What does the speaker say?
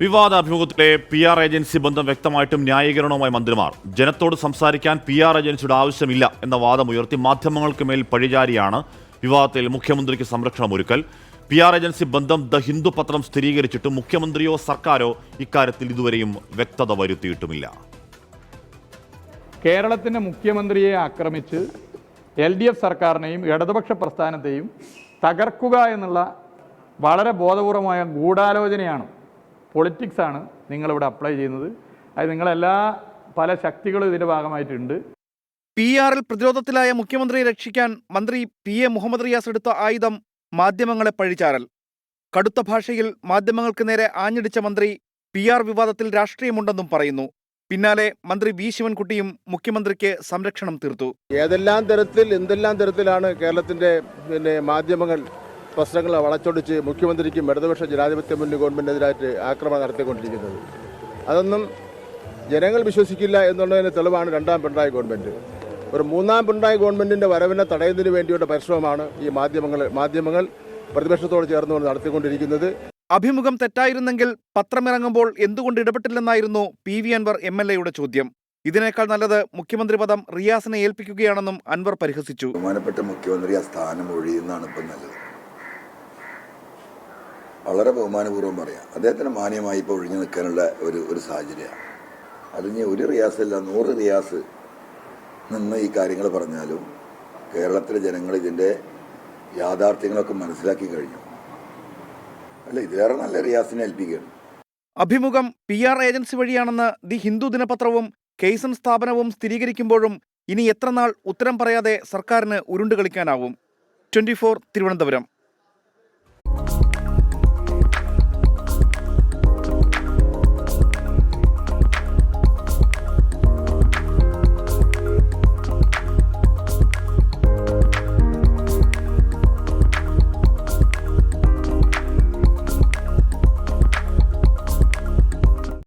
വിവാദ അഭിമുഖത്തിലെ PR agency ബന്ധം വ്യക്തമായിട്ടും ന്യായീകരണവുമായി മന്ത്രിമാർ. ജനത്തോട് സംസാരിക്കാൻ PR ഏജൻസിയുടെ ആവശ്യമില്ല എന്ന വാദമുയർത്തി മാധ്യമങ്ങൾക്ക് മേൽ പഴിചാരിയാണ് വിവാദത്തിൽ മുഖ്യമന്ത്രിക്ക് സംരക്ഷണമൊരുക്കൽ. PR ഏജൻസി ബന്ധം ദ ഹിന്ദു പത്രം സ്ഥിരീകരിച്ചിട്ടും മുഖ്യമന്ത്രിയോ സർക്കാരോ ഇക്കാര്യത്തിൽ ഇതുവരെയും വ്യക്തത വരുത്തിയിട്ടുമില്ല. കേരളത്തിൻ്റെ മുഖ്യമന്ത്രിയെ ആക്രമിച്ച് LDF സർക്കാരിനെയും ഇടതുപക്ഷ പ്രസ്ഥാനത്തെയും തകർക്കുക എന്നുള്ള വളരെ ബോധപൂർവമായ ഗൂഢാലോചനയാണ്, പൊളിറ്റിക്സാണ് നിങ്ങളിവിടെ അപ്ലൈ ചെയ്യുന്നത്. അത് നിങ്ങളെല്ലാ പല ശക്തികളും ഇതിൻ്റെ ഭാഗമായിട്ടുണ്ട്. PR ൽ പ്രതിരോധത്തിലായ മുഖ്യമന്ത്രിയെ രക്ഷിക്കാൻ മന്ത്രി PA മുഹമ്മദ് റിയാസ് എടുത്ത ആയുധം മാധ്യമങ്ങളെ പഴിചാരൽ. കടുത്ത ഭാഷയിൽ മാധ്യമങ്ങൾക്ക് നേരെ ആഞ്ഞടിച്ച മന്ത്രി PR വിവാദത്തിൽ രാഷ്ട്രീയമുണ്ടെന്നും പറയുന്നു. പിന്നാലെ മന്ത്രി V ശിവൻകുട്ടിയും മുഖ്യമന്ത്രിക്ക് സംരക്ഷണം തീർത്തു. എന്തെല്ലാം തരത്തിലാണ് കേരളത്തിന്റെ മാധ്യമങ്ങൾ പ്രശ്നങ്ങൾ വളച്ചൊടിച്ച് മുഖ്യമന്ത്രിക്കും ഇടതുപക്ഷ ജനാധിപത്യ മുന്നണി ഗവൺമെന്റിനെതിരായിട്ട് ആക്രമണം നടത്തിക്കൊണ്ടിരിക്കുന്നത്. അതൊന്നും ജനങ്ങൾ വിശ്വസിക്കില്ല എന്നുള്ളതിന് തെളിവാണ് രണ്ടാം പിണറായി ഗവൺമെന്റ്. ഒരു മൂന്നാം പിണറായി ഗവൺമെന്റിന്റെ വരവിനെ തടയുന്നതിന് വേണ്ടിയുള്ള പരിശ്രമമാണ് ഈ മാധ്യമങ്ങൾ പ്രതിപക്ഷത്തോട് ചേർന്നുകൊണ്ട് നടത്തിക്കൊണ്ടിരിക്കുന്നത്. അഭിമുഖം തെറ്റായിരുന്നെങ്കിൽ പത്രമിറങ്ങുമ്പോൾ എന്തുകൊണ്ട് ഇടപെട്ടില്ലെന്നായിരുന്നു PV അൻവർ MLA-യുടെ ചോദ്യം. ഇതിനേക്കാൾ നല്ലത് മുഖ്യമന്ത്രി പദം റിയാസിനെ ഏൽപ്പിക്കുകയാണെന്നും അൻവർ പരിഹസിച്ചു. ബഹുമാനപ്പെട്ട മുഖ്യമന്ത്രി ആ സ്ഥാനം ഒഴിയുന്നതാണ് ഇപ്പം നല്ലത്. വളരെ ബഹുമാനപൂർവ്വം പറയാം, അദ്ദേഹത്തിന് മാന്യമായി ഇപ്പോൾ ഒഴിഞ്ഞു നിൽക്കാനുള്ള ഒരു സാഹചര്യമാണ്. അതിന് ഒരു റിയാസല്ല 100 റിയാസ് നിന്ന് ഈ കാര്യങ്ങൾ പറഞ്ഞാലും കേരളത്തിലെ ജനങ്ങൾ ഇതിൻ്റെ യാഥാർത്ഥ്യങ്ങളൊക്കെ മനസ്സിലാക്കി കഴിഞ്ഞു. അല്ല, ഇതിലേറെ നല്ല റിയാസിനെ ഏൽപ്പിക്കുകയാണ്. അഭിമുഖം PR agency വഴിയാണെന്ന് the Hindu ദിനപത്രവും Kesan സ്ഥാപനവും സ്ഥിരീകരിക്കുമ്പോഴും ഇനി എത്ര നാൾ ഉത്തരം പറയാതെ സർക്കാരിന് ഉരുണ്ടുകളിക്കാനാവും? 24 തിരുവനന്തപുരം.